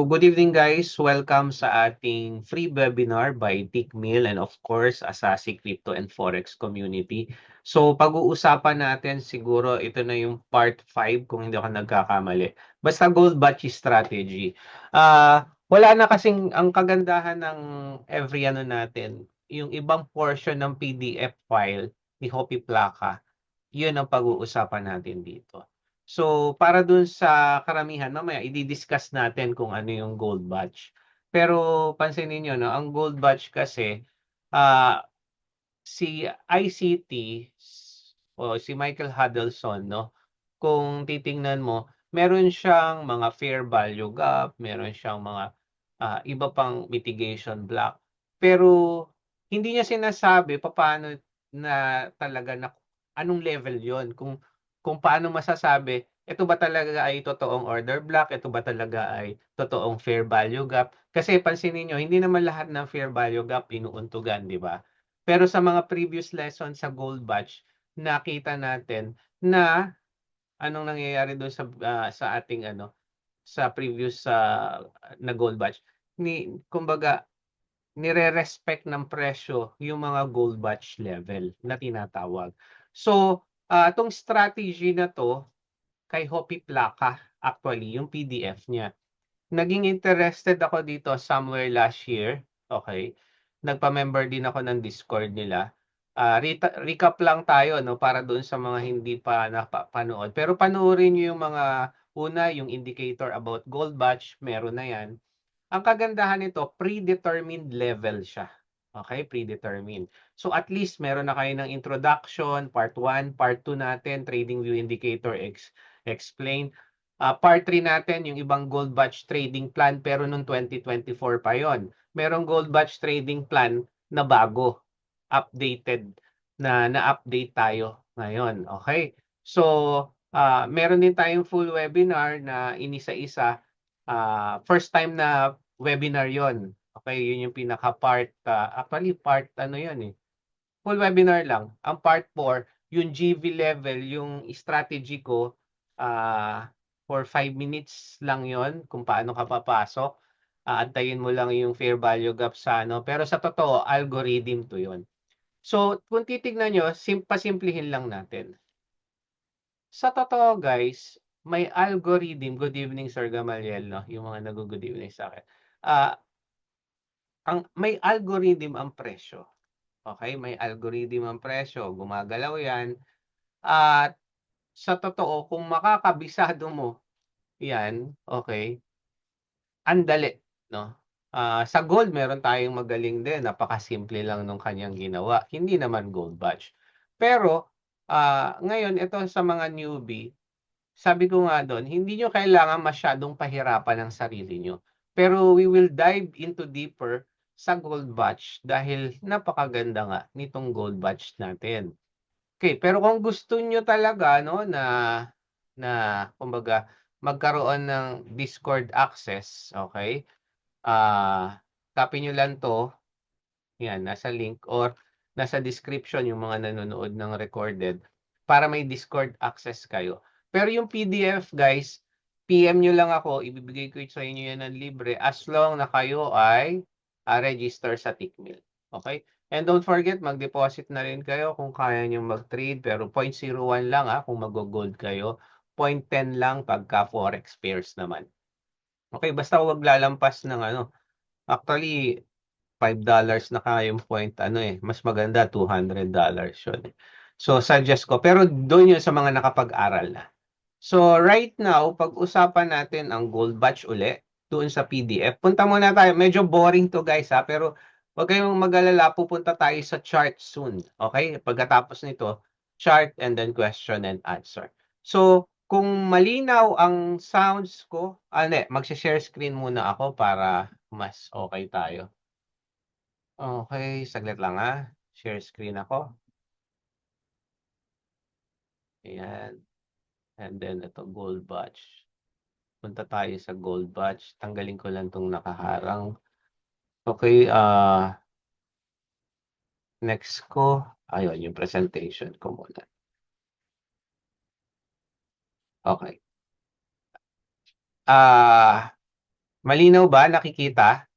good evening guys. Welcome sa ating free webinar by Tickmill and of course Asasi Crypto and Forex Community. So pag-uusapan natin siguro ito na yung part 5 kung hindi ako nagkakamali. Basta gold batch strategy. Wala na kasing ang kagandahan ng every ano natin, yung ibang portion ng PDF file ni Hopi Plaka, yun ang pag-uusapan natin dito. So, para dun sa karamihan, mamaya i-discuss natin kung ano yung gold batch. Pero pansinin niyo, no, ang gold batch kasi, ah, si ICT o si Michael Huddleston, no, kung titingnan mo, meron siyang mga fair value gap, meron siyang mga iba pang mitigation block. Pero hindi niya sinasabi paano na talaga na anong level 'yon, kung paano masasabi ito ba talaga ay totoong order block, ito ba talaga ay totoong fair value gap. Kasi pansinin niyo, hindi naman lahat ng fair value gap inuuntugan, di ba? Pero sa mga previous lessons sa gold batch, nakita natin na anong nangyayari doon sa ating ano, sa previous na gold batch. Kumbaga, nire-respect ng presyo yung mga gold batch level na tinatawag. So, itong strategy na to kay Hopi Plaka, actually, yung PDF niya. Naging interested ako dito somewhere last year. Okay. Nagpa-member din ako ng Discord nila. Recap lang tayo, no, para doon sa mga hindi pa napanood. Pero panoorin niyo yung mga una, yung indicator about gold batch, meron na yan. Ang kagandahan nito, predetermined level siya. Okay, predetermined. So at least meron na kayo ng introduction, part 1, part 2 natin, trading view indicator explain. Part 3 natin, yung ibang gold batch trading plan, pero noong 2024 pa yon. Merong gold batch trading plan na bago, updated, na-update tayo ngayon. Okay? So, meron din tayong full webinar na inisa-isa. First time na webinar yon. Okay, yun yung pinaka-part. Actually, part ano yun eh. Full webinar lang. Ang part 4, yung GV level, yung strategy ko, for 5 minutes lang yon kung paano ka papasok. Antayin mo lang yung fair value gap sa ano. Pero sa totoo, algorithm to yon. So, kung titignan nyo, pasimplihin lang natin. Sa totoo guys, may algorithm. Good evening Sir Gamaliel, no? Yung mga nag-good evening sa akin. May algorithm ang presyo. Okay? May algorithm ang presyo. Gumagalaw yan. At sa totoo, kung makakabisado mo yan, okay, andali, no? Sa gold, meron tayong magaling din. Napakasimple lang nung kanyang ginawa. Hindi naman gold batch. Pero, ngayon, ito sa mga newbie, sabi ko nga doon, hindi nyo kailangan masyadong pahirapan ang sarili nyo. Pero we will dive into deeper sa gold batch dahil napakaganda nga nitong gold batch natin. Okay, pero kung gusto nyo talaga no na kumbaga magkaroon ng Discord access, okay? Copy nyo lang to. Yan, nasa link or nasa description yung mga nanonood ng recorded para may Discord access kayo. Pero yung PDF, guys, PM nyo lang ako, ibibigay ko sa inyo yan ng libre as long na kayo ay register sa Tickmill. Okay? And don't forget, mag-deposit na rin kayo kung kaya nyo mag-trade, pero 0.01 lang kung mag-gold kayo. 0.10 lang pagka forex pairs naman. Okay, basta huwag lalampas ng ano. Actually, $5 na kaya yung point, ano mas maganda, $200 yun. So, suggest ko. Pero doon yun sa mga nakapag-aral na. So, right now, pag-usapan natin ang gold batch uli, doon sa PDF. Punta muna tayo. Medyo boring to guys pero huwag kayong mag-alala, pupunta tayo sa chart soon. Okay? Pagkatapos nito, chart and then question and answer. So, kung malinaw ang sounds ko, mag-share screen muna ako para mas okay tayo. Okay, saglit lang Share screen ako. Ayan. And then ito, gold batch. Punta tayo sa gold batch. Tanggalin ko lang itong nakaharang. Okay, next ko. Ayun, yung presentation ko muna. Okay. Malinaw ba? Nakikita?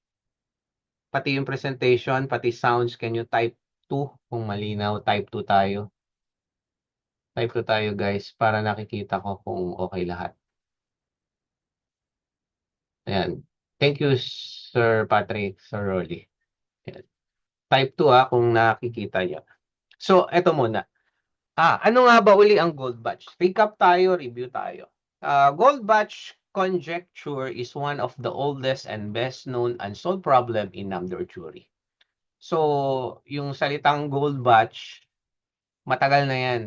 Pati yung presentation, pati sounds, can you type 2 kung malinaw? Type 2 tayo. Type 2 tayo guys para nakikita ko kung okay lahat. Ayan. Thank you, Sir Patrick, Sir Rolly. Ayan. Type 2 kung nakikita niyo. So, eto muna. Ano nga ba uli ang gold batch? Recap tayo, review tayo. Gold batch conjecture is one of the oldest and best known unsolved problem in number theory. So, yung salitang gold batch, matagal na yan.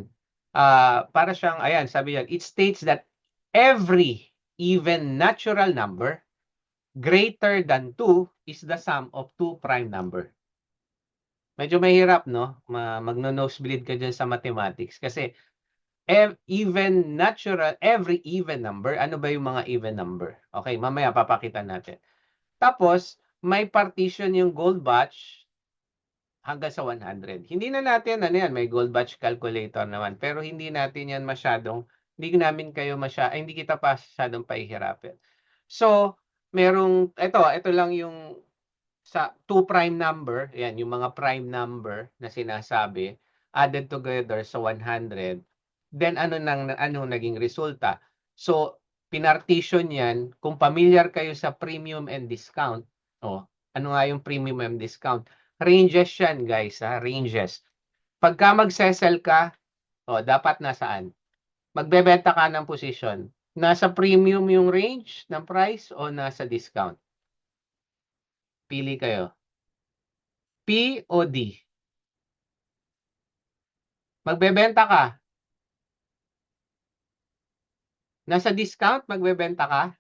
Para siyang, ayan, sabi yan, it states that every even natural number greater than 2 is the sum of two prime number. Medyo mahirap, no? Magno-nosebleed ka dyan sa mathematics kasi every even number, ano ba yung mga even number? Okay, mamaya papakita natin. Tapos, may partition yung gold batch hanggang sa 100. Hindi na natin, ano yan, may gold batch calculator naman. Pero hindi natin yan masyadong, hindi kita pa masyadong pahihirapin. So, ito lang yung sa two prime number, yan, yung mga prime number na sinasabi, added together sa 100, then ano naging resulta? So, pinartition yan, kung familiar kayo sa premium and discount, ano nga yung premium and discount? Ranges yan, guys, ranges. Pagka magsesell ka, dapat nasaan? Magbebenta ka ng position. Nasa premium yung range ng price o nasa discount? Pili kayo. P o D? Magbebenta ka. Nasa discount, magbebenta ka.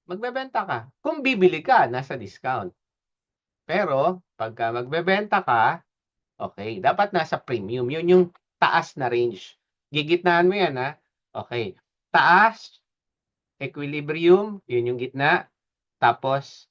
Magbebenta ka. Kung bibili ka, nasa discount. Pero, pagka magbebenta ka, okay, dapat nasa premium. Yun yung taas na range. Gigitnaan mo yan, Okay. Taas, equilibrium, yun yung gitna. Tapos,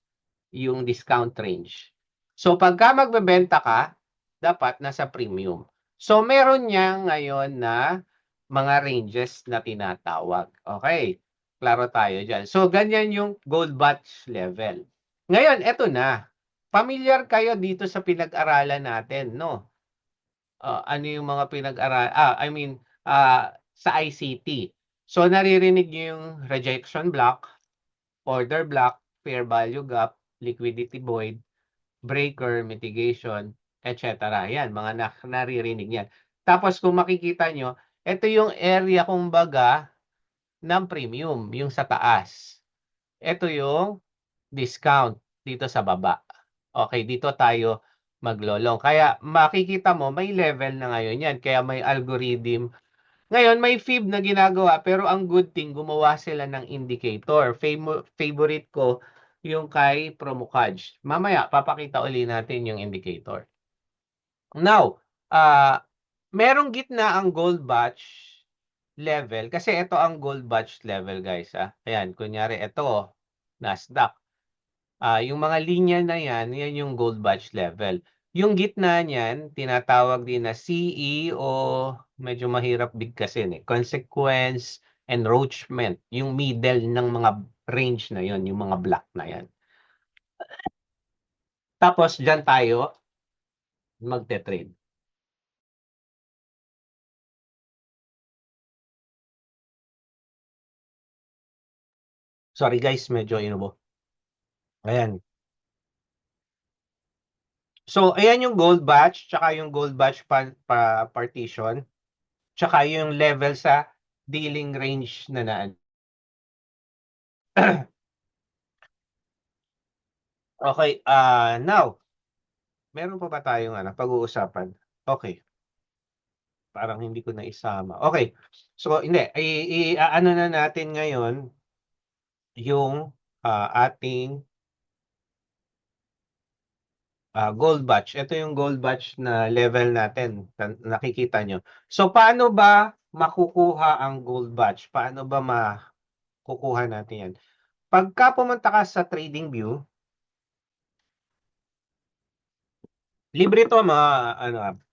yung discount range. So, pagka magbebenta ka, dapat nasa premium. So, meron niya ngayon na mga ranges na tinatawag. Okay, klaro tayo dyan. So, ganyan yung gold batch level. Ngayon, eto na. Familiar kayo dito sa pinag-aralan natin, no? Ano yung mga sa ICT. So, naririnig niyo yung rejection block, order block, fair value gap, liquidity void, breaker, mitigation, etc. Yan, mga naririnig yan. Tapos kung makikita nyo, ito yung area kumbaga ng premium, yung sa taas. Ito yung discount dito sa baba. Okay, dito tayo maglolong. Kaya makikita mo, may level na ngayon yan. Kaya may algorithm. Ngayon, may fib na ginagawa, pero ang good thing, gumawa sila ng indicator. Favorite ko, yung kay Promocage. Mamaya, papakita uli natin yung indicator. Now, merong gitna ang gold batch level. Kasi ito ang gold batch level, guys. Ayan, kunyari, ito, Nasdaq. Yung mga linya na yan yung gold batch level. Yung gitna niyan, tinatawag din na CE o medyo mahirap bigkasin consequence enroachment. Yung middle ng mga range na yon, yung mga block na yan. Tapos, dyan tayo magte-trade. Sorry guys, medyo inubo. Ayan. So, ayan yung gold batch, tsaka yung gold batch partition, tsaka yung level sa dealing range na naan. Okay, now, meron pa ba tayong pag-uusapan? Okay. Parang hindi ko na isama. Okay. So, hindi. Ano na natin ngayon yung ating gold batch. Ito yung gold batch na level natin. Nakikita nyo. So, paano ba makukuha ang gold batch? Paano ba makukuha natin yan? Pagka pumunta ka sa TradingView, libre to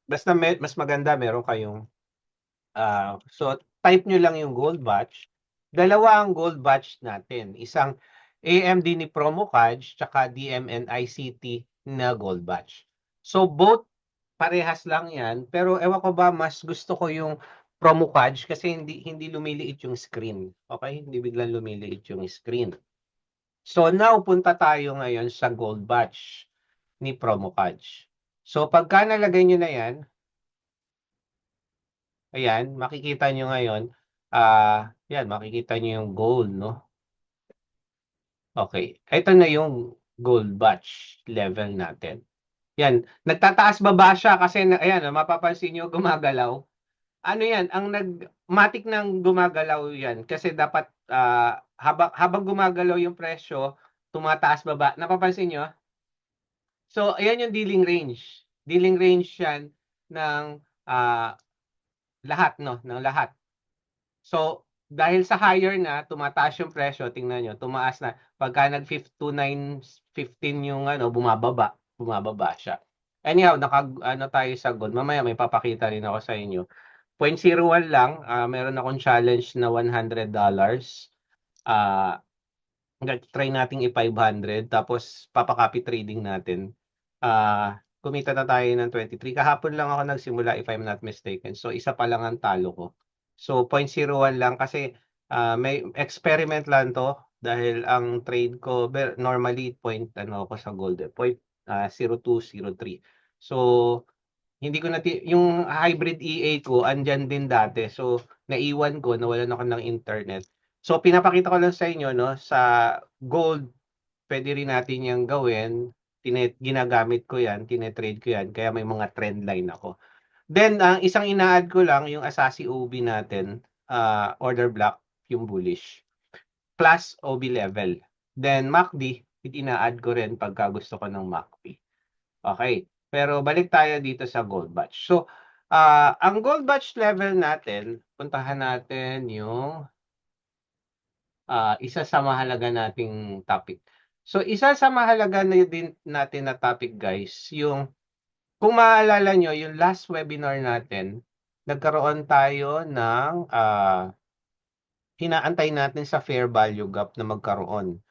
basta mas maganda meron kayong so type nyo lang yung gold batch. Dalawa ang gold batch natin. Isang AMD ni Promocaj, tsaka DMN-ICT na Gold Batch. So both parehas lang yan, pero ewan ko ba mas gusto ko yung Promocaj kasi hindi lumiliit yung screen. Okay? Hindi biglang lumiliit yung screen. So now punta tayo ngayon sa Gold Batch ni Promocaj. So pagka nalagay nyo na yan, ayan, makikita nyo ngayon, yan, makikita nyo yung gold, no? Okay, ito na yung gold batch level natin. Yan, nagtataas baba siya kasi ayan, mapapansin nyo gumagalaw. Ano yan, ang matik ng gumagalaw yan kasi dapat habang gumagalaw yung presyo, tumataas baba. Napapansin nyo? So, ayan yung dealing range. Dealing range yan ng lahat, no? Ng lahat. So, dahil sa higher na, tumataas yung presyo, tingnan nyo, tumaas na. Pagka nag-29.15 yung bumababa siya. Anyhow, ano tayo sa gold. Mamaya may papakita rin ako sa inyo. 0.01 lang, meron akong challenge na $100. Ah, try nating i-500, tapos papakopy trading natin. Kumita na tayo ng 23. Kahapon lang ako nagsimula if I'm not mistaken. So, isa pa lang ang talo ko. So, 0.01 lang kasi may experiment lang to dahil ang trade ko normally ako sa gold, 0.0203. So, hindi ko yung hybrid EA ko andyan din dati. So, naiwan ko, nawalan ako ng internet. So, pinapakita ko lang sa inyo, no, sa gold, pwede rin natin yung gawin. Ginagamit ko yan, tinetrade ko yan, kaya may mga trend line ako. Then, ang isang ina-add ko lang, yung Asasi OB natin, order block, yung bullish, plus OB level. Then, MACD, ina-add ko rin pagka gusto ko ng MACD. Okay, pero balik tayo dito sa gold batch. So, ang gold batch level natin, puntahan natin yung isa sa mahalaga nating topic. So, isa sa mahalaga na din natin na topic, guys, yung kung maalala nyo, yung last webinar natin, nagkaroon tayo ng hinaantay natin sa fair value gap na magkaroon.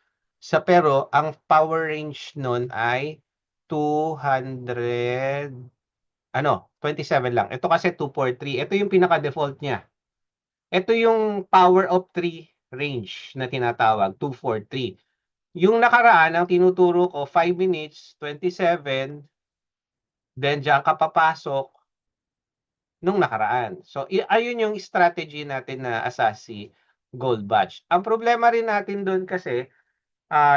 Pero ang power range nun ay 200, 27 lang. Ito kasi 243. Ito yung pinaka-default niya. Ito yung power of 3 range na tinatawag, 243. Yung nakaraan, ang tinuturo ko, 5 minutes, 27, then diyan ka papasok nung nakaraan. So, ayun yung strategy natin na Asasi Gold Batch. Ang problema rin natin doon kasi,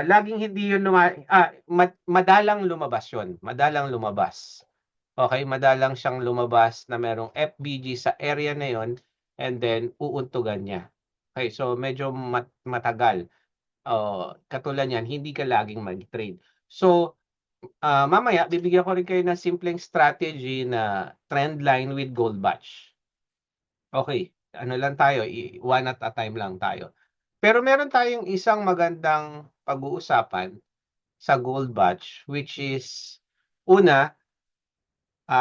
laging hindi yun madalang lumabas yun. Madalang lumabas. Okay, madalang siyang lumabas na merong FBG sa area na yon and then uuntugan niya. Okay, so medyo matagal. Katulad niyan, hindi ka laging mag-trade. So, mamaya, bibigyan ko rin kayo ng simpleng strategy na trend line with gold batch. Okay, ano lang tayo, one at a time lang tayo. Pero meron tayong isang magandang pag-uusapan sa gold batch, which is, una,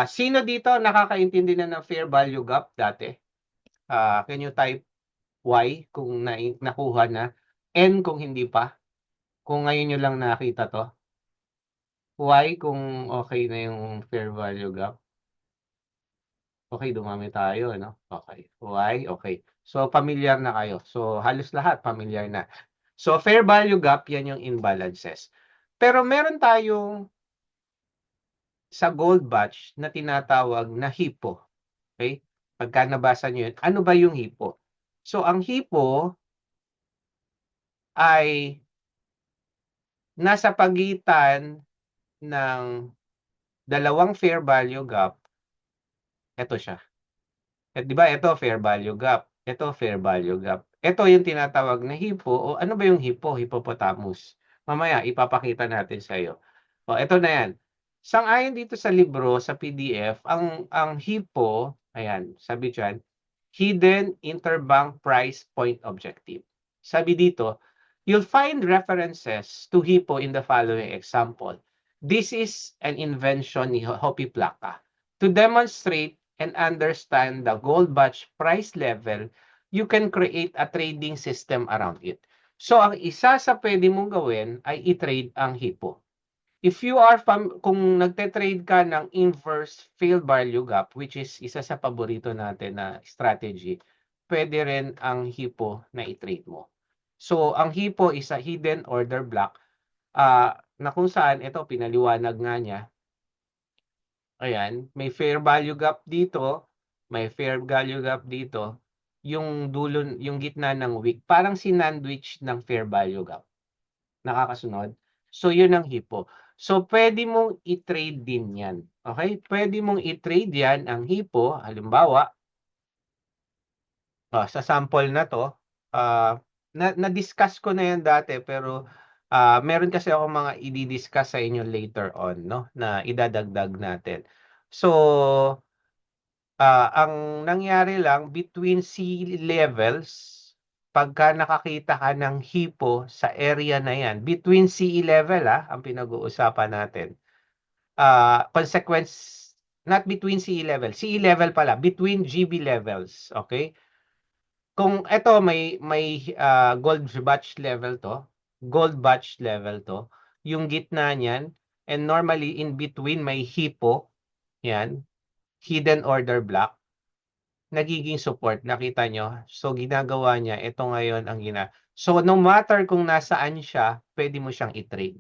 sino dito nakakaintindi na ng fair value gap dati? Can you type Y kung nakuha na? N kung hindi pa? Kung ngayon nyo lang nakita to? Y kung okay na yung fair value gap? Okay, dumami tayo, no? Okay. Y, okay. So, familiar na kayo. So, halos lahat familiar na. So, fair value gap, yan yung imbalances. Pero meron tayong sa gold batch na tinatawag na HIPO. Okay? Pagka nabasa nyo yun, ano ba yung HIPO? So, ang HIPO ay nasa pagitan ng dalawang fair value gap. Ito siya. Di ba, ito fair value gap. Ito fair value gap. Ito yung tinatawag na HIPO. O ano ba yung HIPO? Hippopotamus. Mamaya, ipapakita natin sa iyo. O, ito na yan. Sang-ayon dito sa libro, sa PDF, ang HIPO, ayan, sabi dyan, Hidden Interbank Price Point Objective. Sabi dito, you'll find references to HIPO in the following example. This is an invention ni Hopi Plaka. To demonstrate and understand the gold batch price level, you can create a trading system around it. So, ang isa sa pwede mong gawin ay i-trade ang HIPO. If you are kung nagte-trade ka ng inverse failed value gap, which is isa sa paborito natin na strategy, pwede rin ang HIPO na i-trade mo. So, ang HIPO is a hidden order block, na kung saan ito pinaliwanag nga niya. Ayan, may fair value gap dito, may fair value gap dito, yung dulo, yung gitna ng wick, parang sinandwich ng fair value gap. Nakakasunod? So, yun ang HIPO. So, pwede mong i-trade din yan. Okay? Pwede mong i-trade yan ang HIPO. Halimbawa, sa sample na to, na-discuss ko na yan dati, pero meron kasi ako mga i-discuss sa inyo later on, no? Na idadagdag natin. So, ang nangyari lang, between sea levels, pagka nakakita ka ng HIPO sa area na yan, between sea level, ang pinag-uusapan natin. Consequence, not between sea level pala, between GB levels, okay? Kung ito may gold batch level to, yung gitna niyan, and normally in between may HIPO, yan, hidden order block, nagiging support, nakita nyo? So, ginagawa niya, ito ngayon ang So, no matter kung nasaan siya, pwede mo siyang i-trade.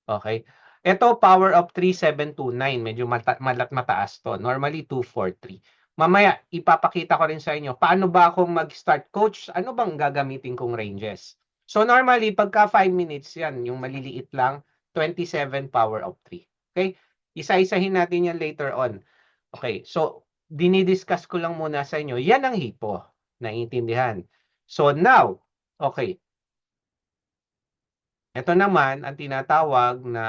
Okay? Ito, power of 3729. Medyo mataas to. Normally, 243. Mamaya, ipapakita ko rin sa inyo, paano ba akong mag-start? Coach, ano bang gagamitin kong ranges? So, normally, pagka 5 minutes yan, yung maliliit lang, 27 power of 3. Okay? Isa-isahin natin yan later on. Okay, so dinidiscuss ko lang muna sa inyo, yan ang HIPO. Naiintindihan? So now, okay, ito naman ang tinatawag na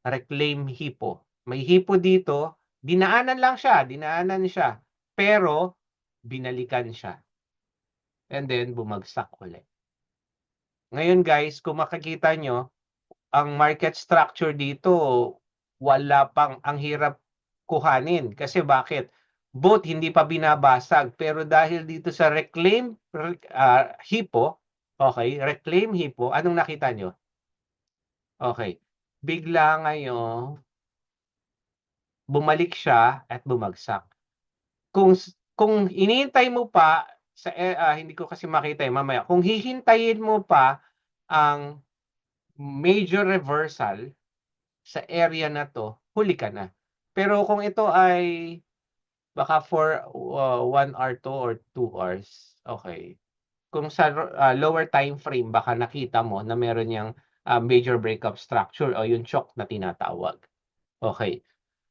reclaim HIPO. May HIPO dito, dinaanan siya, pero binalikan siya. And then bumagsak ulit. Ngayon guys, kung makikita nyo, ang market structure dito, wala pang, ang hirap kuhanin. Kasi bakit? Both hindi pa binabasag. Pero dahil dito sa reclaim HIPO, okay, reclaim HIPO, anong nakita nyo? Okay, bigla ngayon, bumalik siya at bumagsak. Kung inihintay mo pa, hindi ko kasi makita mamaya, kung hihintayin mo pa ang major reversal sa area na to, huli ka na. Pero kung ito ay baka for 1 hour to or 2 hours, okay. Kung sa lower time frame, baka nakita mo na meron niyang major breakup structure o yung chok na tinatawag. Okay.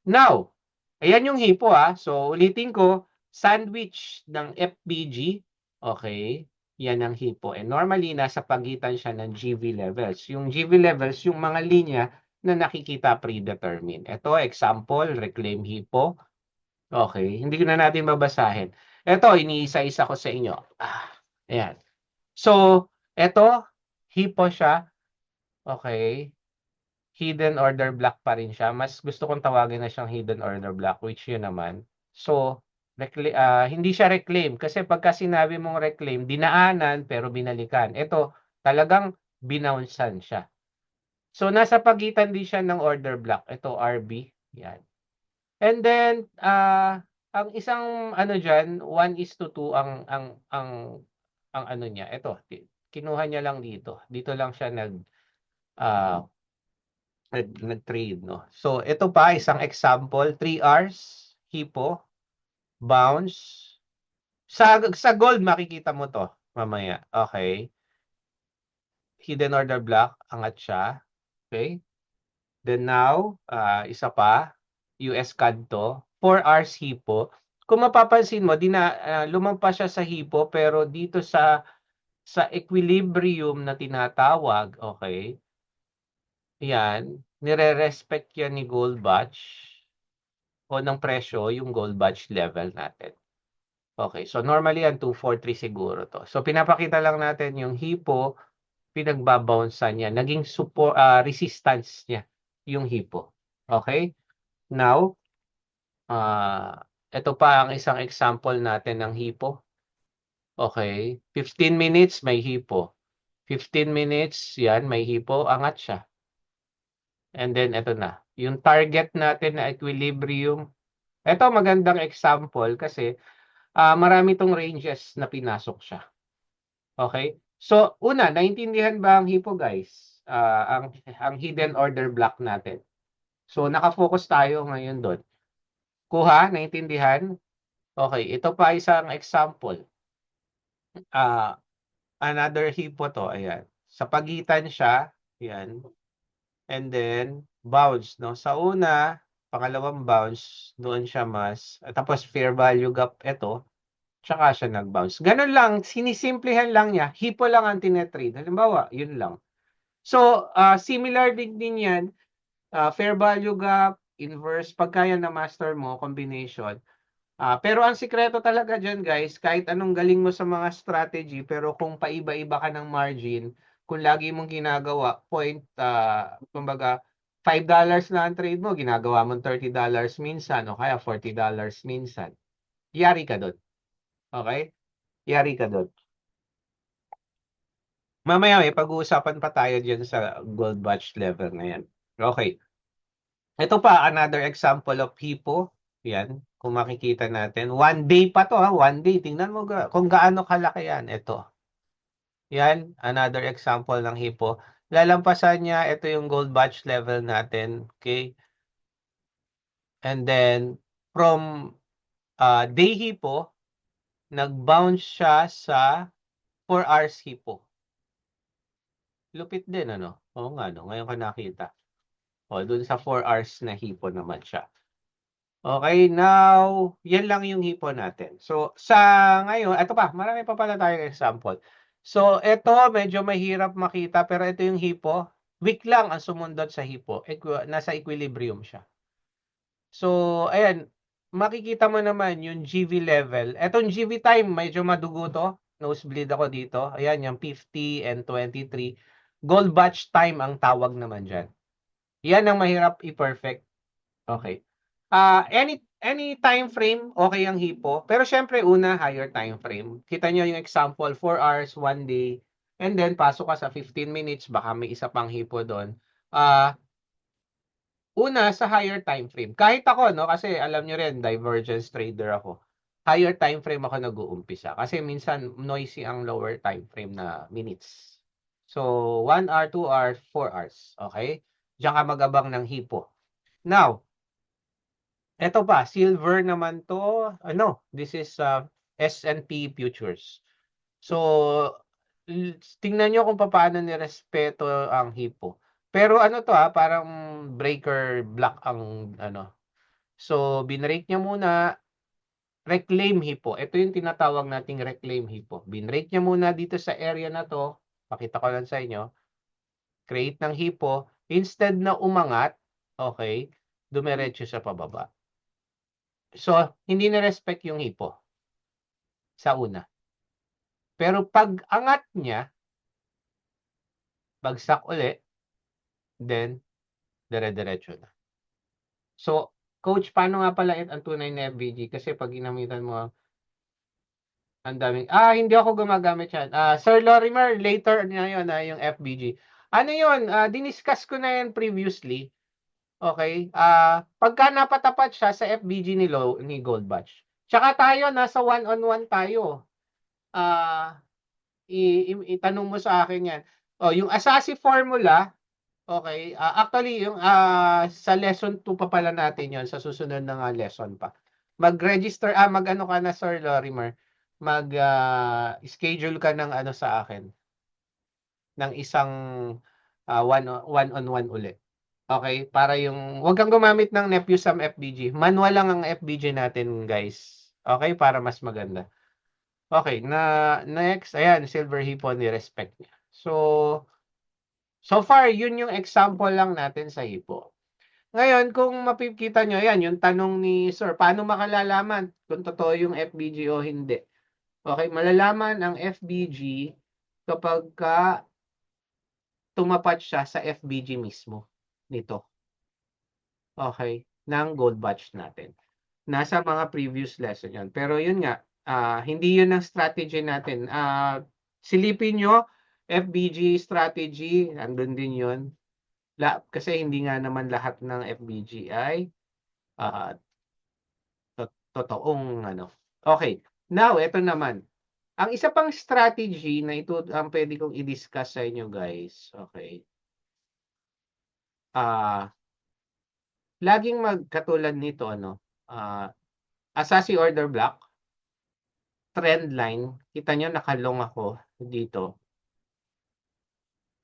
Now, ayan yung hipo So, ulitin ko, sandwich ng FBG, okay, yan ang hipo. And normally, nasa pagitan siya ng GV levels. Yung GV levels, yung mga linya na nakikita predetermined. Ito, example, reclaim hipo. Okay, hindi ko na natin babasahin. Ito, iniisa-isa ko sa inyo. Ayan. So, ito, hipo siya. Okay. Hidden order block pa rin siya. Mas gusto kong tawagin na siyang hidden order block, which yun naman. So, hindi siya reclaim. Kasi pagka sinabi mong reclaim, dinaanan pero binalikan. Ito, talagang binouncean siya. So, nasa pagitan din siya ng order block. Ito, RB. Yan. And then, ang isang ano dyan, 1:2 ang ano niya. Ito, kinuha niya lang dito. Dito lang siya uh, nag-trade, no? So, ito pa, isang example, 3 hours, hipo, bounce. Sa gold, makikita mo to mamaya. Okay. Hidden order block, angat siya. Okay. Then now, isa pa, US CAD to, 4 hours hipo. Kung mapapansin mo, lumampas siya sa hipo, pero dito sa equilibrium na tinatawag, okay, yan, nire-respect yan ni gold batch o ng presyo yung gold batch level natin. Okay, so normally yan 243 siguro to. So pinapakita lang natin yung hipo, pinagbabouncean niya, naging support resistance niya yung hipo. Okay? Now, ito pa ang isang example natin ng hipo. Okay, 15 minutes may hipo. 15 minutes, yan, may hipo, angat siya. And then, eto na. Yung target natin na equilibrium. Ito, magandang example kasi marami tong ranges na pinasok siya. Okay? So, una, naintindihan ba ang hipo, guys? Ang hidden order block natin. So, nakafocus tayo ngayon doon. Kuha, naintindihan? Okay, ito pa isang example. Another hipo to, ayan. Sa pagitan siya, ayan. And then, bounce, no? Sa una, pangalawang bounce, doon siya tapos fair value gap ito, tsaka siya nag-bounce. Ganun lang, sinisimplihan lang niya, hipo lang ang tinetrade. Halimbawa, yun lang. So, similar din yan, fair value gap, inverse, pagka yan na master mo, combination. Pero ang sikreto talaga dyan, guys, kahit anong galing mo sa mga strategy, pero kung paiba-iba ka ng margin, kung lagi mong ginagawa, kumbaga, $5 na ang trade mo, ginagawa mong $30 minsan, o kaya $40 minsan. Yari ka doon. Okay? Yari ka doon. Mamaya may pag-uusapan pa tayo dyan sa gold batch level na yan. Okay. Ito pa, another example of hipo. Yan, kung makikita natin. 1 day pa to, 1 day. Tingnan mo kung gaano kalaki yan. Ito. Yan, another example ng hipo. Lalampasan niya, ito yung gold batch level natin. Okay? And then, from day hipo, nag-bounce siya sa 4 hours hipo. Lupit din, ano? Oo nga, no? Ngayon ko nakita. O, dun sa 4 hours na hipo naman siya. Okay, now, yan lang yung hipo natin. So, sa ngayon, ito pa, marami pa pala tayong example. So, ito, medyo mahirap makita, pero ito yung hipo. Weak lang ang sumundot sa hipo. Nasa equilibrium siya. So, ayan, makikita mo naman yung GV level. Etong GV time, medyo madugo to. Nosebleed ako dito. Ayan, yung 50 and 23. Gold batch time ang tawag naman dyan. Yan ang mahirap i-perfect. Okay. Any time frame, okay ang hipo. Pero syempre, una, higher time frame. Kita nyo yung example, 4 hours, 1 day. And then, pasok ka sa 15 minutes, baka may isa pang hipo doon. Una, sa higher time frame. Kahit ako, no, kasi alam nyo rin, divergence trader ako. Higher time frame ako nag-uumpisa. Kasi minsan, noisy ang lower time frame na minutes. So, 1 hour, 2 hours, 4 hours. Okay? Diyan ka mag-abang ng hipo. Now, eto pa, silver naman to. This is S&P futures. So, tingnan nyo kung paano nirespeto ang hipo. Pero parang breaker block ang So, binrake niya muna, reclaim hipo. Ito yung tinatawag nating reclaim hipo. Binrake niya muna dito sa area na to. Pakita ko lang sa inyo. Create ng hipo. Instead na umangat, okay, dumiretso sa pababa. So, hindi na-respect yung hipo sa una. Pero pag angat niya, bagsak uli, then, dire-diretso na. So, coach, paano nga pala ang tunay na FBG? Kasi pag ginamitan mo, ang daming, hindi ako gumagamit yan. Sir Lorimer, later na yun, yung FBG. Ano yun? Diniscuss ko na yan previously. Okay? Pagka napatapat siya sa FBG ni Gold Batch. Tsaka tayo, nasa one-on-one tayo. Itanong mo sa akin yan. Yung Asasi formula, okay, actually, yung sa lesson 2 pa pala natin yon sa susunod na lesson pa. Mag-register, mag-ano ka na, Sir Lorimer, schedule ka ng sa akin, ng isang one-on-one ulit. Okay, para wag kang gumamit ng Nepusam FBG. Manual lang ang FBG natin, guys. Okay, para mas maganda. Okay, next, ayan, silver hipon, ni-respect niya. So far, yun yung example lang natin sa hipo. Ngayon, kung makikita nyo, yan, yung tanong ni Sir, paano makalalaman kung totoo yung FBG o hindi? Okay, malalaman ang FBG kapag tumapat siya sa FBG mismo nito. Okay, ng gold batch natin. Nasa mga previous lesson yan. Pero yun nga, hindi yun ang strategy natin. Silipin nyo, FBG strategy, andun din yun. Kasi hindi nga naman lahat ng FBG ay ah, totoong ano. Okay, now eto naman. Ang isa pang strategy na ito ang pwede kong i-discuss sa inyo guys, okay. Ah, laging katulad nito ano, Asasi order block, trend line, kita niyo nakalong ako dito,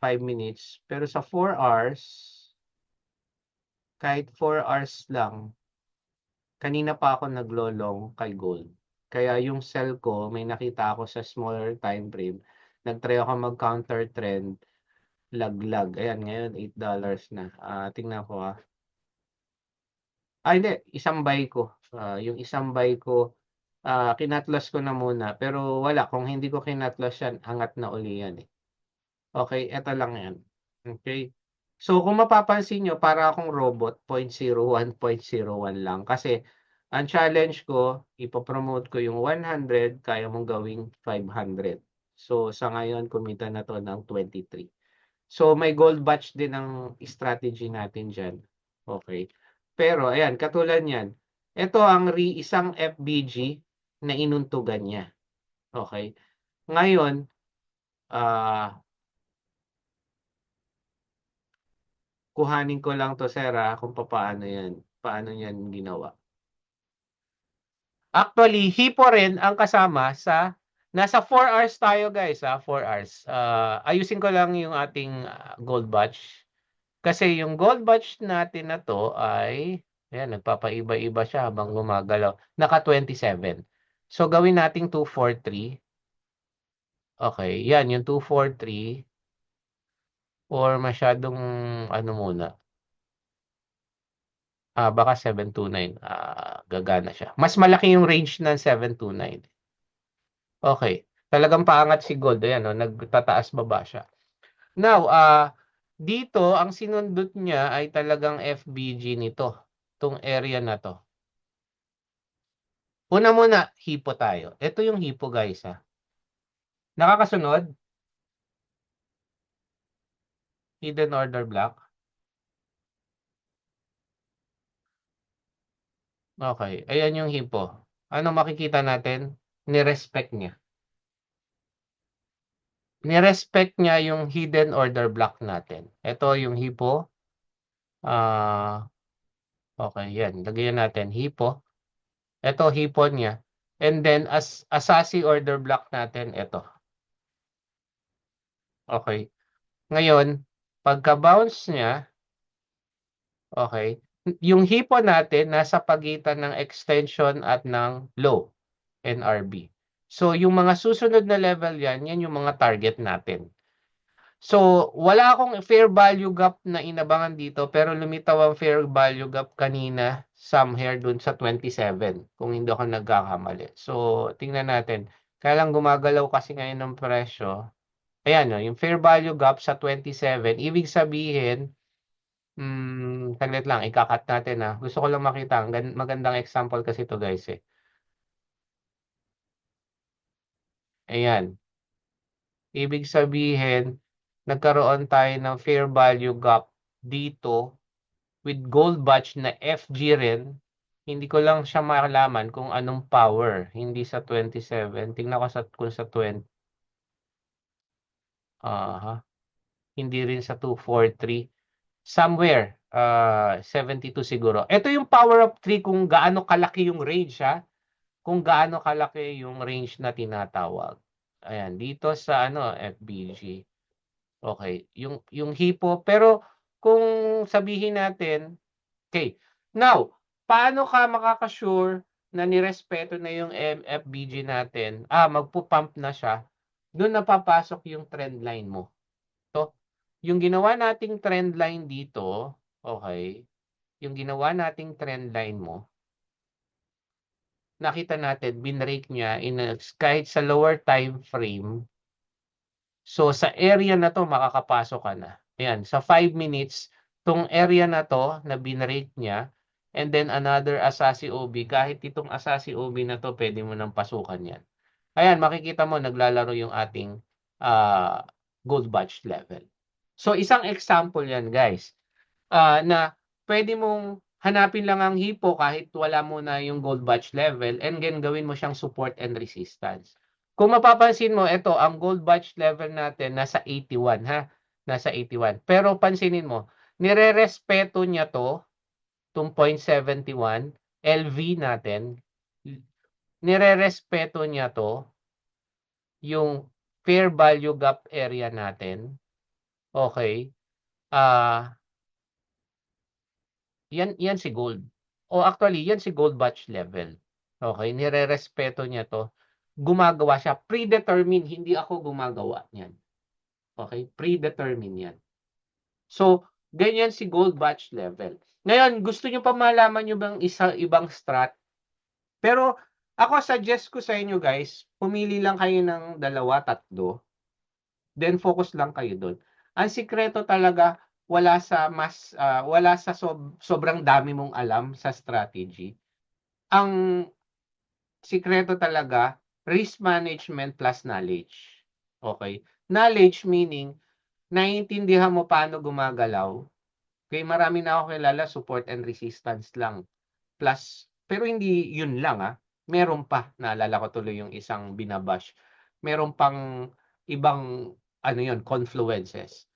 5 minutes, pero sa 4 hours, kahit 4 hours lang, kanina pa ako naglo-long kay gold. Kaya yung sell ko, may nakita ako sa smaller time frame, nag-try ako mag-counter trend, laglag. Ayan, ngayon $8 na. Tingnan ko hindi, isang buy ko. Yung isang buy ko, kinatlos ko na muna. Pero wala, kung hindi ko kinatlos yan, angat na uli yan eh. Okay, eto lang yan. Okay. So, kung mapapansin nyo, para akong robot, 0.01, 0.01 lang. Kasi, ang challenge ko, ipopromote ko yung 100, kaya mong gawing 500. So, sa ngayon, kumita na to ng 23. So, may gold batch din ang strategy natin dyan. Okay. Pero, ayan, katulad niyan. Ito ang isang FBG na inuntugan niya. Okay. Ngayon, kuhanin ko lang 'to sir, kung papaano 'yan, paano niyan ginawa. Actually, hipo rin ang kasama sa nasa 4 hours tayo guys, 4 hours. Ayusin ko lang yung ating gold batch. Kasi yung gold batch natin na 'to ay ayan, nagpapaiba-iba siya habang gumagalaw. Naka 27. So gawin nating 243. Okay, yan yung 243 or masyadong ano muna. Baka 729, gagana siya. Mas malaki yung range ng 729. Okay, talagang paangat si gold, ayan 'no, nagtataas baba siya. Now, dito ang sinundot niya ay talagang FBG nito, 'tong area na 'to. Una muna, hipo tayo. Ito yung hipo guys, Nakakasunod? Hidden order block. Okay, ayan yung hipo. Ano makikita natin? Ni-respect niya. Ni-respect niya yung hidden order block natin. Ito yung hipo. Okay, yan. Lagyan natin hipo. Ito, hipo niya. And then, asasi order block natin, ito. Okay. Ngayon, pagka-bounce niya, okay, yung hipo natin nasa pagitan ng extension at ng low, NRB. So, yung mga susunod na level yan yung mga target natin. So, wala akong fair value gap na inabangan dito pero lumitaw ang fair value gap kanina somewhere dun sa 27 kung hindi ako nagkakamali. So, tingnan natin. Kaya lang gumagalaw kasi ngayon ng presyo. Ayan, no, yung fair value gap sa 27. Ibig sabihin, saglit lang, ikakat natin. Gusto ko lang makita. Magandang example kasi ito guys eh. Ayan. Ibig sabihin, nagkaroon tayo ng fair value gap dito with gold batch na FG rin. Hindi ko lang siya malaman kung anong power. Hindi sa 27. Tingnan ko kung sa 20. Hindi rin sa 243. Somewhere. 72 siguro. Ito yung power of 3 kung gaano kalaki yung range Kung gaano kalaki yung range na tinatawag. Ayan, dito sa FBG. Okay, yung hipo pero kung sabihin natin, okay. Now, paano ka makaka-sure na nirespeto na yung FBG natin? Magpo-pump na siya. Doon napapasok yung trend line mo. To, yung ginawa nating trend line dito, okay? Yung ginawa nating trend line mo, nakita natin binrake niya kahit sa lower time frame. So sa area na to makakapasok ka na. Ayan, sa 5 minutes, tong area na to na binrake niya, and then another Asasi OB, kahit itong Asasi OB na to, pwede mo nang pasukan yan. Ayan, makikita mo naglalaro yung ating gold batch level. So, isang example yan guys, na pwede mong hanapin lang ang hipo kahit wala mo na yung gold batch level and then gawin mo siyang support and resistance. Kung mapapansin mo, ito, ang gold batch level natin nasa 81 ha, nasa 81. Pero pansinin mo, nirerespeto niya to, itong 0.71, LV natin, nirerespeto niya to, yung fair value gap area natin. Okay? Ah, yan si gold. O actually, yan si gold batch level. Okay? Nirerespeto niya to. Gumagawa siya. Predetermined. Hindi ako gumagawa niyan. Okay? Predetermined yan. So, ganyan si gold batch level. Ngayon, gusto nyo pa malaman nyo bang ibang strat? Pero, ako suggest ko sa inyo guys, pumili lang kayo ng 2, 3, then focus lang kayo doon. Ang sikreto talaga, wala sa sobrang dami mong alam sa strategy. Ang sikreto talaga, risk management plus knowledge. Okay? Knowledge meaning, naiintindihan mo paano gumagalaw. Okay, marami na ako kilala, support and resistance lang. Plus, pero hindi yun lang Meron pa, naalala ko tuloy yung isang binabash. Meron pang ibang, confluences.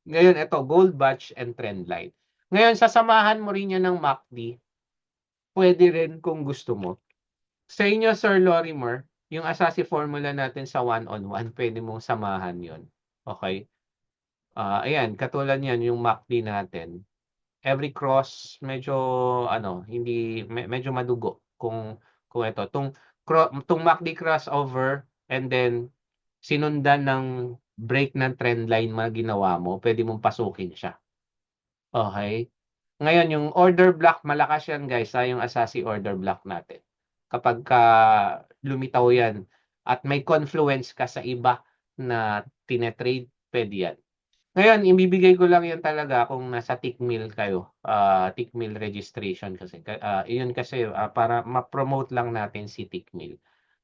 Ngayon, ito, gold batch and trend line. Ngayon, sasamahan mo rin yan ng MACD. Pwede rin kung gusto mo. Sa inyo, Sir Lorimer, yung Asasi formula natin sa one-on-one, pwede mong samahan yon. Okay? Ayan, katulad yan, yung MACD natin. Every cross, medyo, medyo madugo. Kung ito, tung MACD crossover, and then, sinundan ng break ng trend line na ginawa mo, pwede mong pasukin siya. Okay? Ngayon, yung order block, malakas yan guys, yung Asasi order block natin. Kapag lumitaw yan at may confluence ka sa iba na tinetrade, pwede yan. Ngayon, ibibigay ko lang yan talaga kung nasa Tickmill kayo, Tickmill registration kasi. Yun kasi para ma-promote lang natin si Tickmill,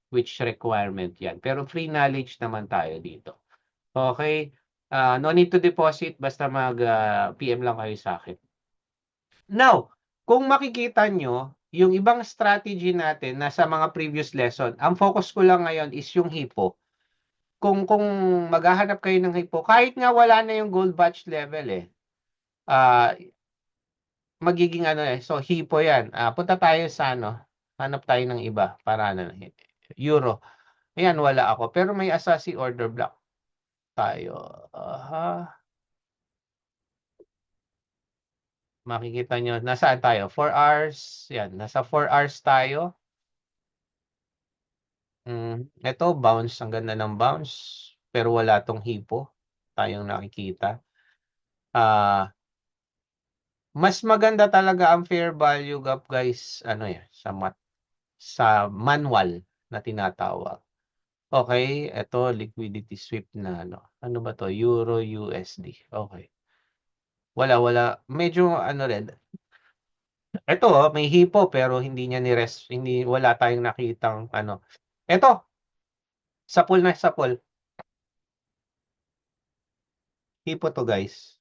which requirement yan. Pero free knowledge naman tayo dito. Okay? No need to deposit, basta mag-PM lang kayo sa akin. Now, kung makikita nyo, yung ibang strategy natin na sa mga previous lesson, ang focus ko lang ngayon is yung hipo. Kung maghahanap kayo ng hipo, kahit nga wala na yung gold batch level ah magiging so hipo yan. Punta tayo sa hanap tayo ng iba para euro. Ayan, wala ako. Pero may Asasi order block tayo. Makikita nyo, nasaan tayo? 4 hours. Yan, nasa 4 hours tayo. Ito, bounce. Ang ganda ng bounce. Pero wala tong hipo. Tayong nakikita. Mas maganda talaga ang fair value gap, guys. Sa manual na tinatawag. Okay, ito liquidity sweep na Ano ba to? Euro USD. Okay. Wala. Medyo rin. Ito, may hipo pero hindi wala tayong nakitang Ito, sapul. Hipo to, guys.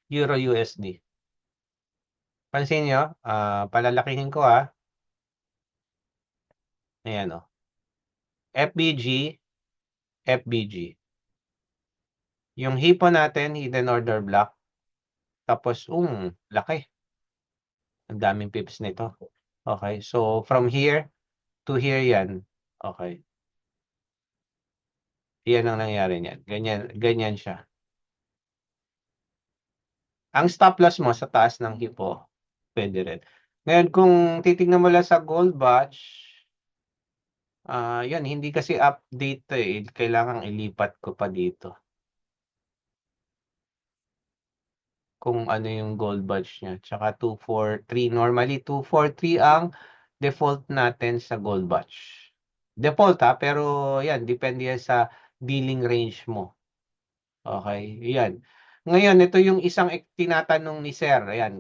Euro USD. Pansin nyo, palalakihin ko Ayan FBG. Yung hipo natin, hidden order block. Tapos, laki. Ang daming pips nito. Okay, so from here to here yan. Okay. Yan ang nangyari niyan. Ganyan siya. Ang stop loss mo sa taas ng hipo, pwede rin. Ngayon, kung titingnan mo lang sa gold batch, yan, hindi kasi update Kailangan ilipat ko pa dito. Kung ano yung gold batch niya. Tsaka 243. Normally, 243 ang default natin sa gold batch. Default pero yan, depende yan sa dealing range mo. Okay, yan. Ngayon, ito yung isang tinatanong ni Sir. Ayan,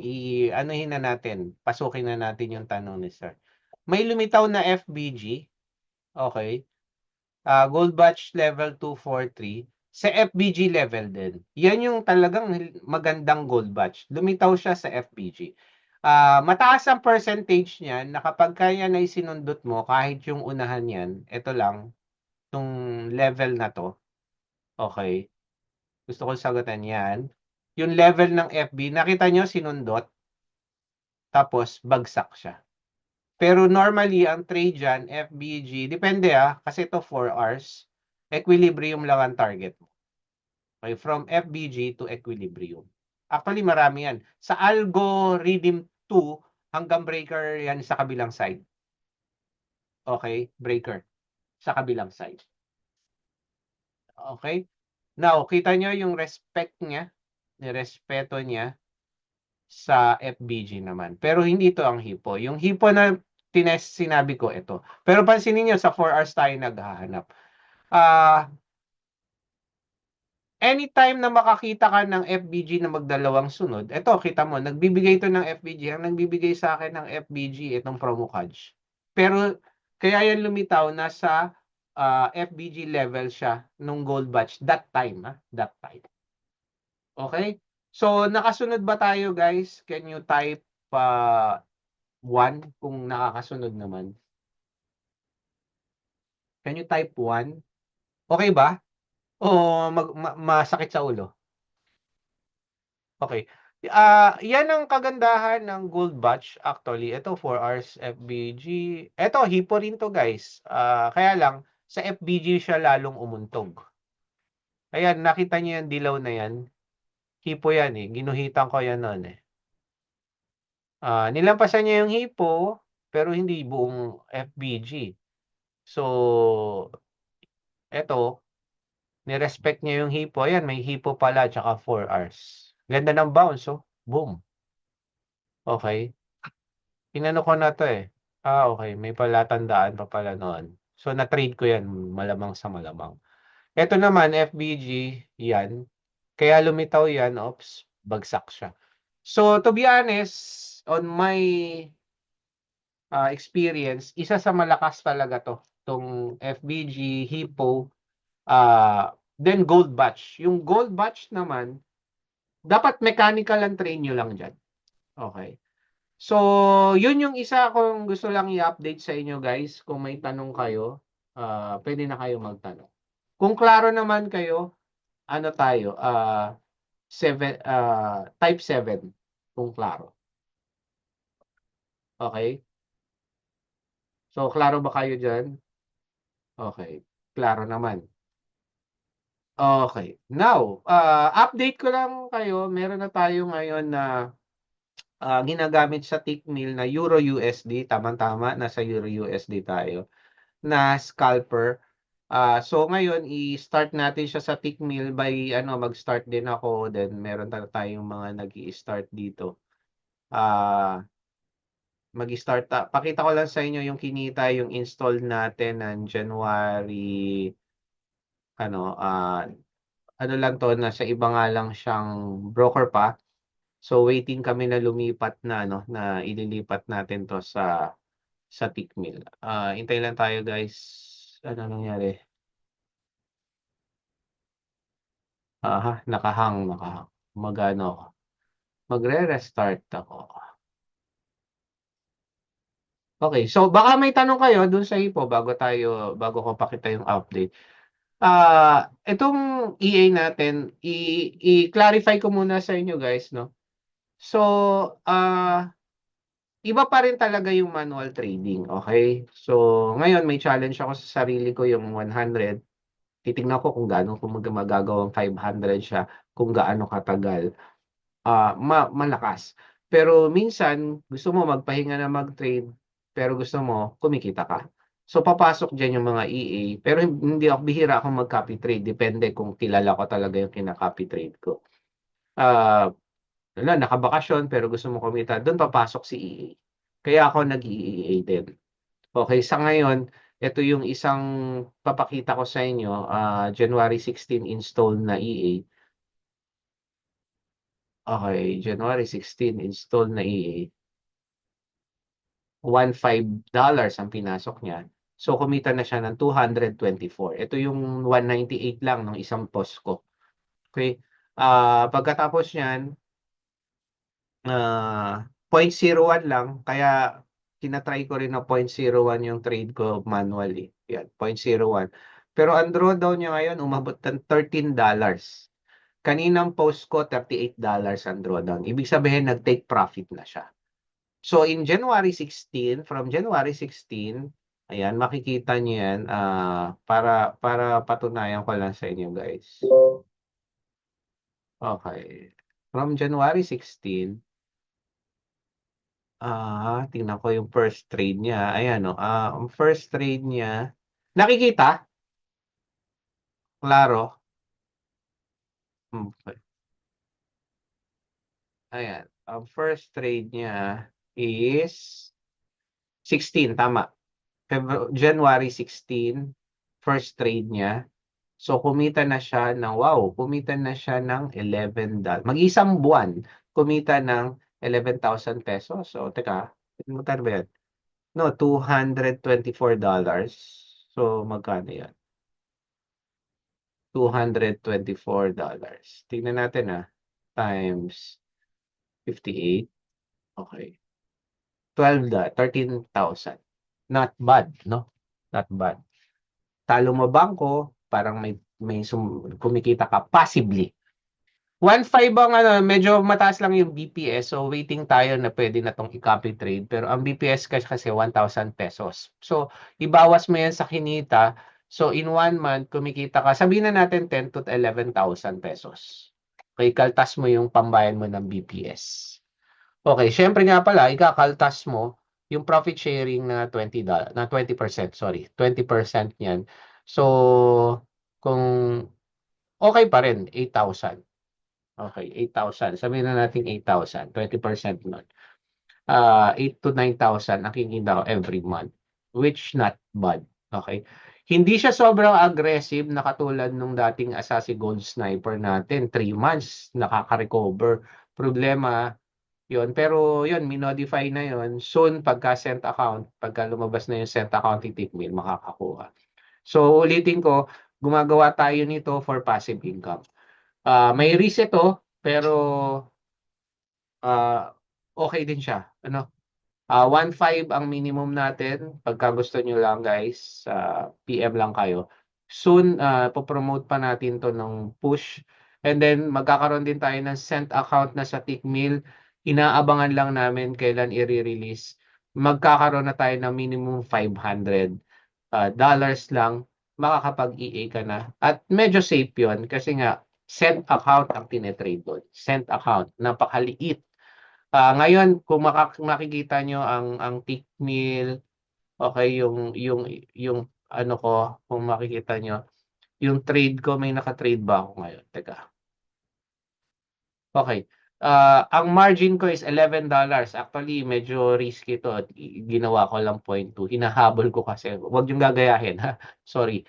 anuhin na natin. Pasukin na natin yung tanong ni Sir. May lumitaw na FBG. Okay. Gold batch level 243, sa FBG level din. Yan yung talagang magandang gold batch. Lumitaw siya sa FBG. Mataas ang percentage niyan na kapag kaya na isinundot mo, kahit yung unahan yan, ito lang, itong level na to, okay, gusto ko sagutan yan. Yung level ng FB, nakita nyo sinundot, tapos bagsak siya. Pero normally, ang trade dyan, FBG, depende kasi ito 4 hours, equilibrium lang ang target mo. Okay, from FBG to equilibrium. Actually, marami yan. Sa algorithm 2, hanggang breaker yan sa kabilang side. Okay, breaker sa kabilang side. Okay? Now, kita nyo yung respect niya, respeto niya sa FBG naman. Pero hindi ito ang hipo. Yung hipo na sinabi ko, ito. Pero pansinin nyo, sa 4 hours tayo naghahanap. Anytime na makakita ka ng FBG na magdalawang sunod, ito, kita mo, nagbibigay ito ng FBG. Ang nagbibigay sa akin ng FBG, itong promo cards. Pero, kaya yan lumitaw, nasa FBG level siya nung gold batch. That time, that time. Okay? So, nakasunod ba tayo, guys? Can you type 1 kung nakakasunod naman? Can you type 1? Okay ba? O masakit sa ulo? Okay. Yan ang kagandahan ng gold batch actually. Ito 4 hours FBG. Ito hipo rin to, guys. Kaya lang sa FBG siya lalong umuntog. Ayan, nakita niyo yung dilaw na yan. Hipo yan eh. Ginuhitan ko yan noon eh. Nilampasan niya yung hipo pero hindi buong FBG. So, eto, ni-respect niya yung hipo. Ayan, may hipo pala tsaka 4 hours. Ganda ng bounce, oh. Boom. Okay. Inano ko na 'to, eh. Okay, may palatandaan pa pala noon. So, na-trade ko 'yan, malamang sa malamang. Ito naman, FBG, 'yan. Kaya lumitaw 'yan, oops, bagsak siya. So, to be honest, on my experience, isa sa malakas talaga 'tong FBG, Hippo, then Gold Batch. Yung Gold Batch naman, dapat mechanical ang train nyo lang diyan. Okay. So, yun yung isa kong gusto lang i-update sa inyo, guys. Kung may tanong kayo, pwede na kayo magtanong. Kung klaro naman kayo, ano tayo, type 7 kung klaro. Okay? So, klaro ba kayo dyan? Okay. Klaro naman. Okay. Now, update ko lang kayo. Meron na tayo ngayon na ginagamit sa Tickmill na Euro USD. Tama-tama, nasa Euro USD tayo. Na scalper. So ngayon i-start natin siya sa Tickmill by mag-start din ako, then meron tayong mga nag-i-start dito. Mag-start pakita ko lang sa inyo yung kinita, yung install natin ng January ano lang to, nasa iba nga lang siyang broker pa. So waiting kami na lumipat na na ililipat natin to sa Tickmill. Hintay lang tayo, guys. Ano nangyari? Nakahang. Magano ako. Magre-restart ako. Okay, so baka may tanong kayo dun sa Hipo bago ko pakita yung update. Itong EA natin, i-clarify ko muna sa inyo, guys, no? So, iba pa rin talaga yung manual trading, okay? So, ngayon may challenge ako sa sarili ko yung 100. Titingnan ko kung gaano ko magagawang 500 siya, kung gaano katagal. Malakas. Pero minsan, gusto mo magpahinga na mag-trade, pero gusto mo kumikita ka. So, papasok dyan yung mga EA. Pero hindi ako, bihira akong mag-copy trade. Depende kung kilala ko talaga yung kina-copy trade ko. Nakabakasyon, pero gusto mo kumita, doon papasok si EA. Kaya ako nag-EA din. Okay, sa ngayon, ito yung isang papakita ko sa inyo, January 16 install na EA. Okay, January 16 install na EA. $15 ang pinasok niya. So, kumita na siya ng 224. Ito yung 198 lang ng isang POSCO. Okay? Pagkatapos niyan, 0.01 lang. Kaya, tinatry ko rin na 0.01 yung trade ko manually. Yan, 0.01. Pero ang drawdown niya ngayon, umabot ng $13. Kaninang post ko, $38 ang drawdown. Ibig sabihin, nag-take profit na siya. So, in January 16, from January 16, ayan, makikita niyo yan, para patunayan ko lang sa inyo, guys. Okay. From January 16, tingnan ko yung first trade niya. Ayan, ang first trade niya, nakikita? Klaro? Okay. Ayan, ang first trade niya is 16, tama. January 16, first trade niya. So, kumita na siya ng, wow, kumita na siya ng $11. Mag-isang buwan, kumita ng 11,000 pesos. So, teka, magkano ba yan? No, $224. So, magkano yan? $224. Tingnan natin times 58. Okay. 13,000. Not bad, no? Not bad. Talo mo bangko, parang kumikita ka passively. 1.5 ang medyo mataas lang yung BPS. So, waiting tayo na pwede na tong i-copy trade. Pero ang BPS kasi 1,000 pesos. So, ibawas mo yan sa kinita. So, in 1 month, kumikita ka, sabihin na natin 10 to 11,000 pesos. Okay, kaltas mo yung pambayan mo ng BPS. Okay, syempre nga pala, ikakaltas mo yung profit sharing na na 20%, sorry, 20% niyan. So, kung okay pa rin, 8,000. Okay, 8,000. Sabihin na natin 8,000, 20% nun. 8 to 9,000 ang kikinita ko every month, which not bad. Okay? Hindi siya sobrang aggressive na katulad nung dating Assassin Gold Sniper natin. 3 months, nakaka-recover. Problema, yun. Pero yun, minodify na yun. Soon, pagka cent account, pagka lumabas na yung cent account, titikmin, makakakuha. So, ulitin ko, gumagawa tayo nito for passive income. May risk ito, pero okay din siya. 1.5 ang minimum natin. Pagka gusto nyo lang guys, PM lang kayo. Soon, popromote pa natin to ng push. And then, magkakaroon din tayo ng cent account na sa Tickmill. Inaabangan lang namin kailan i-release. Magkakaroon na tayo ng minimum $500 dollars lang. Makakapag-EA ka na. At medyo safe yun kasi nga, cent account ang tinetrade doon. Cent account. Napakaliit. Ngayon kung makikita nyo ang Tickmill, okay, yung ano ko, kung makikita nyo, yung trade ko, may naka-trade ba ako ngayon? Teka. Okay. Ang margin ko is $11. Actually, medyo risky to. Ginawa ko lang 0.2. Hinahabol ko kasi. Huwag yung gagayahin, ha? Sorry.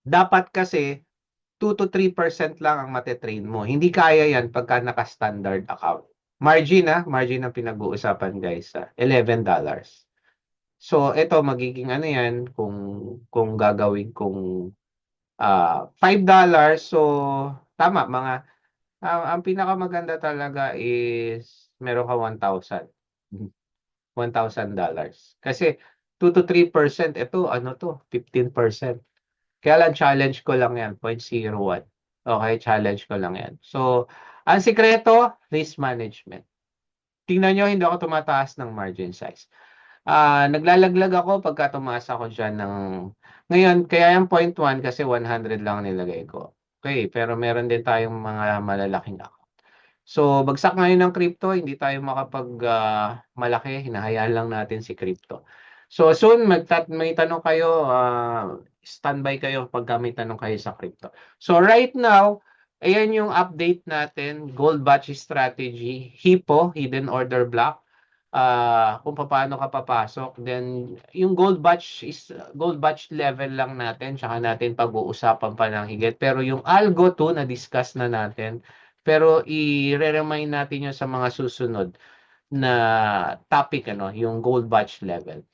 Dapat kasi 2 to 3% lang ang mate-train mo. Hindi kaya yan pagka naka-standard account. Margin ang pinag-uusapan guys, $11. So ito magiging ano yan kung gagawin kung $5. So tama ang pinakamaganda talaga is meron ka 1,000. $1,000. Kasi 2 to 3%, ito ano to, 15%. Kaya lang challenge ko lang yan, 0.01. Okay, challenge ko lang yan. So, ang sikreto, risk management. Tingnan nyo, hindi ako tumataas ng margin size. Naglalaglag ako pagka tumaas ako dyan ng... Ngayon, kaya yung 0.1 kasi 100 lang nilagay ko. Okay, pero meron din tayong mga malalaking account. So, bagsak ngayon ng crypto, hindi tayo malaki, hinahayaan lang natin si crypto. So, soon, may tanong kayo, standby kayo pagka may tanong kayo sa crypto. So, right now, ayan yung update natin, Gold Batch Strategy, HIPO, Hidden Order Block, kung paano ka papasok. Then, yung Gold Batch level lang natin, tsaka natin pag-uusapan pa ng higit. Pero yung Algo 2, na-discuss na natin, pero i-remind natin yun sa mga susunod na topic, yung gold batch level.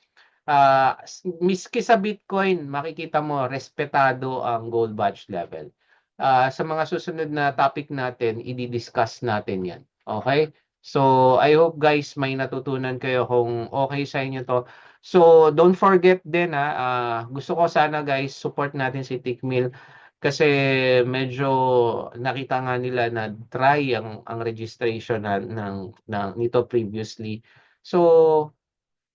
Miski sa Bitcoin, makikita mo respetado ang gold batch level. Sa mga susunod na topic natin, i-discuss natin yan. Okay? So, I hope guys may natutunan kayo kung okay sa inyo to. So, don't forget din gusto ko sana guys support natin si Tickmill kasi medyo nakita nga nila na try ang registration ng nito previously. So,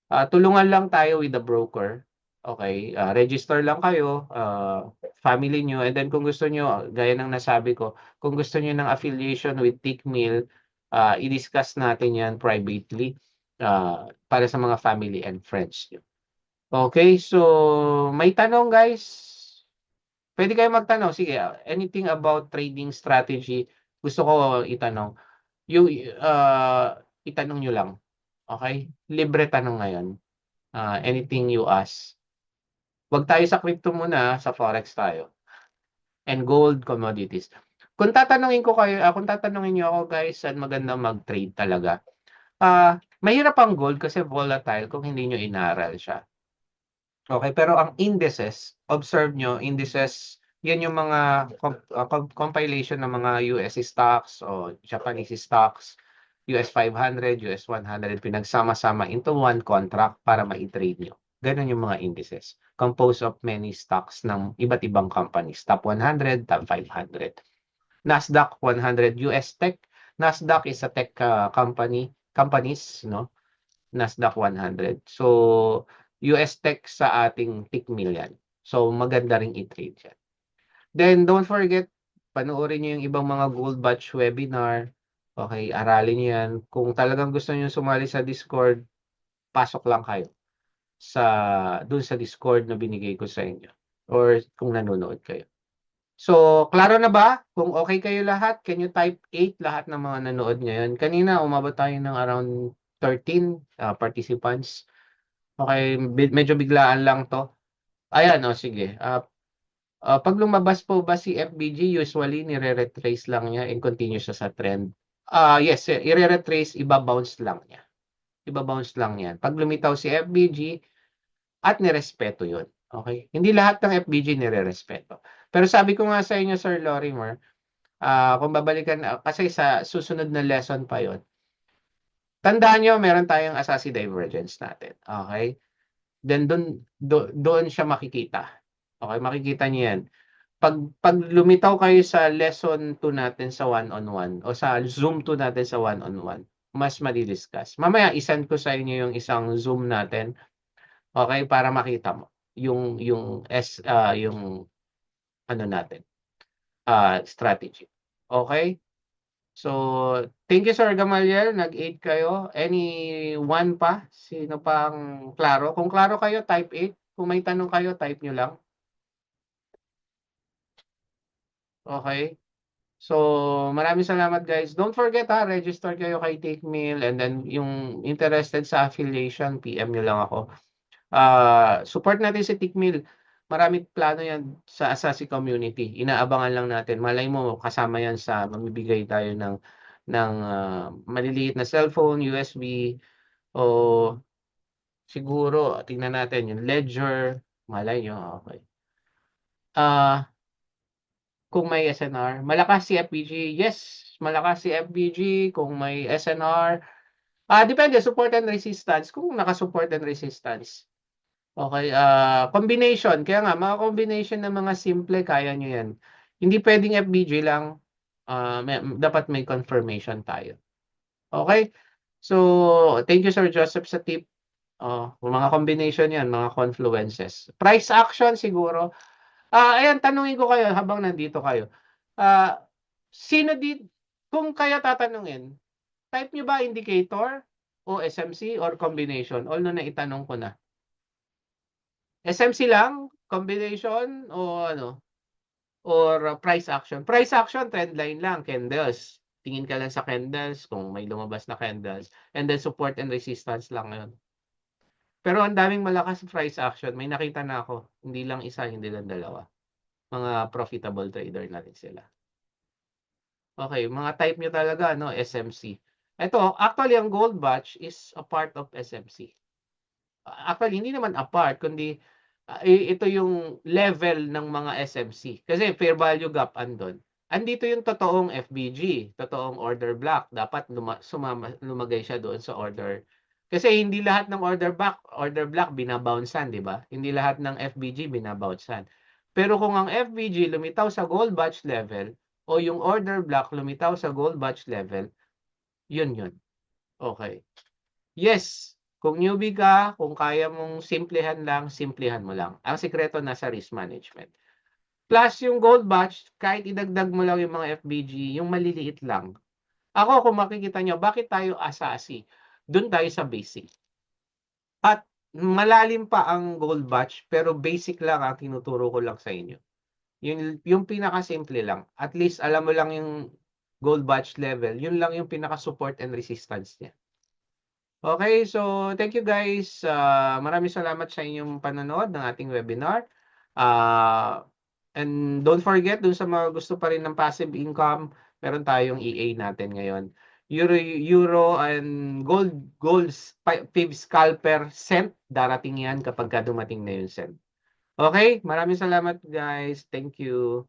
tulungan lang tayo with the broker. Okay, register lang kayo, family nyo, and then kung gusto nyo, gaya ng nasabi ko, kung gusto nyo ng affiliation with Tickmill, i-discuss natin yan privately para sa mga family and friends nyo. Okay, so may tanong guys? Pwede kayo magtanong. Sige, anything about trading strategy, gusto ko itanong. Yung, itanong nyo lang. Okay? Libre tanong ngayon. Anything you ask. Wag tayo sa crypto muna, sa forex tayo. And gold commodities. Kung tatanungin niyo ako guys, saan maganda mag-trade talaga? Mahirap ang gold kasi volatile kung hindi niyo inaral siya. Okay, pero ang indices, observe nyo, indices, yan yung mga compilation ng mga US stocks o Japanese stocks, US 500, US 100, pinagsama-sama into one contract para ma-trade nyo. Ganun yung mga indices. Composed of many stocks ng iba't ibang companies. Top 100, top 500. Nasdaq 100 US Tech. Nasdaq is a tech companies, no? Nasdaq 100. So, US Tech sa ating Tickmill yan. So, maganda ring i-trade yan. Then, don't forget, panoorin nyo yung ibang mga Gold Batch webinar. Okay, aralin nyo yan. Kung talagang gusto nyo sumali sa Discord, pasok lang kayo dun sa Discord na binigay ko sa inyo. Or kung nanonood kayo. So, klaro na ba? Kung okay kayo lahat, can you type 8 lahat ng mga nanood ngayon? Kanina, umabot tayo ng around 13 participants. Okay, medyo biglaan lang 'to. Ayan, sige. Pag lumabas po ba si FBG, usually nire-retrace lang niya and continue siya sa trend. Yes, i-retrace, iba-bounce lang niya. Iba-bounce lang 'yan. Pag lumitaw si FBG at nirespeto 'yun. Okay? Hindi lahat ng FBG nire-respeto. Pero sabi ko nga sa inyo, Sir Lorimer, kung babalikan, kasi sa susunod na lesson pa 'yon. Tandaan niyo, meron tayong Asasi divergence natin. Okay? Then doon siya makikita. Okay, makikita niyo 'yan. Pag lumitaw kayo sa lesson 2 natin sa one-on-one o sa Zoom 2 natin sa one-on-one, mas madi-discuss. Mamaya i-send ko sa inyo yung isang Zoom natin, okay, para makita mo yung ano natin, strategy. Okay? So, thank you Sir Gamaliel, nag-8 kayo. Anyone pa? Sino pang klaro? Kung klaro kayo, type 8. Kung may tanong kayo, type nyo lang. Okay? So, maraming salamat guys. Don't forget register kayo kay Takemill, and then yung interested sa affiliation, PM nyo lang ako. Support natin si Takemill. Maraming plano yan sa Asasi community. Inaabangan lang natin. Malay mo, kasama yan sa mamibigay tayo ng maliliit na cellphone, USB, o siguro, tingnan natin yung Ledger. Malay nyo, okay. Kung may SNR, malakas si FBG. Yes, malakas si FBG kung may SNR. Depende, support and resistance. Kung naka-support and resistance. Okay, combination. Kaya nga, mga combination ng mga simple, kaya nyo yan. Hindi pwedeng FBG lang. Dapat may confirmation tayo. Okay? So, thank you Sir Joseph sa tip. Mga combination yan, mga confluences. Price action siguro. Ayan, tanungin ko kayo habang nandito kayo. Ah, sino kung kaya tatanungin, type nyo ba indicator o SMC or combination? Although na itanong ko na. SMC lang, combination o ano? Or price action. Price action, trend line lang, candles. Tingin ka lang sa candles kung may lumabas na candles. And then support and resistance lang yun. Pero ang daming malakas price action. May nakita na ako. Hindi lang isa, hindi lang dalawa. Mga profitable trader na rin sila. Okay, mga type nyo talaga, SMC. Ito, actually, ang gold batch is a part of SMC. Actually hindi naman apart kundi, ito yung level ng mga SMC. Kasi fair value gap andun. Andito yung totoong FBG, totoong order block. Dapat lumagay siya doon sa order. Kasi hindi lahat ng order block binabouncean, di ba? Hindi lahat ng FBG binabouncean. Pero kung ang FBG lumitaw sa gold batch level o yung order block lumitaw sa gold batch level, yun yun. Okay. Yes, kung newbie ka, kung kaya mong simplehan lang, simplehan mo lang. Ang sikreto nasa risk management. Plus yung gold batch, kahit idagdag mo lang yung mga FBG, yung maliliit lang. Ako, kung makikita nyo, bakit tayo asasi? Doon tayo sa basic. At malalim pa ang gold batch, pero basic lang ang tinuturo ko lang sa inyo. Yung pinakasimple lang. At least alam mo lang yung gold batch level. Yun lang yung pinaka-support and resistance niya. Okay, so thank you guys. Maraming salamat sa inyong panonood ng ating webinar. And don't forget, dun sa mga gusto pa rin ng passive income, meron tayong EA natin ngayon. Euro and gold PIB scalper cent. Darating yan kapag dumating na yung cent. Okay, maraming salamat guys. Thank you.